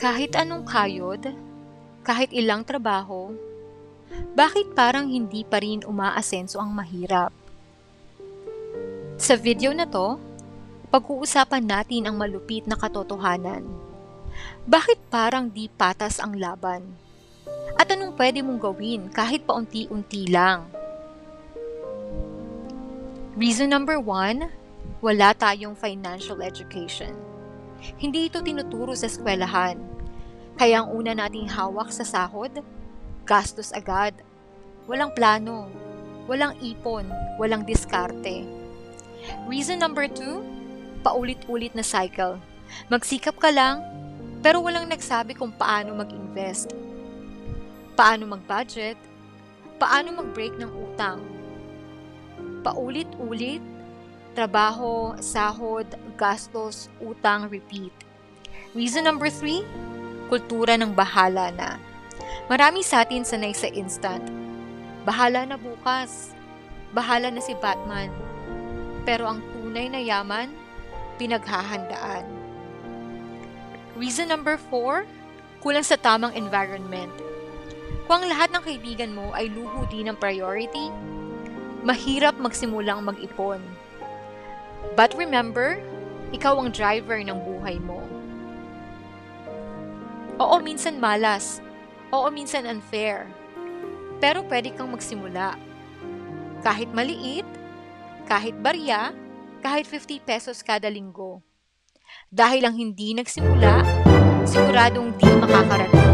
Kahit anong kayod, kahit ilang trabaho, bakit parang hindi pa rin umaasenso ang mahirap? Sa video na to, pag-uusapan natin ang malupit na katotohanan. Bakit parang di patas ang laban? At anong pwede mong gawin kahit paunti-unti lang? Reason number 1, wala tayong financial education. Hindi ito tinuturo sa eskwelahan. Kaya ang una nating hawak sa sahod, gastos agad. Walang plano, walang ipon, walang diskarte. Reason number 2, paulit-ulit na cycle. Magsikap ka lang, pero walang nagsabi kung paano mag-invest, paano mag-budget, paano mag-break ng utang. Paulit-ulit, trabaho, sahod, gastos, utang, repeat. Reason number 3, kultura ng bahala na. Marami sa atin sanay sa instant. Bahala na bukas. Bahala na si Batman. Pero ang tunay na yaman, pinaghahandaan. Reason number 4, kulang sa tamang environment. Kung ang lahat ng kaibigan mo ay luho din ng priority, mahirap magsimulang mag-ipon. But remember, ikaw ang driver ng buhay mo. Oo, minsan malas. Oo, minsan unfair. Pero pwede kang magsimula. Kahit maliit, kahit barya, kahit 50 pesos kada linggo. Dahil ang hindi nagsimula, siguradong di makakarating.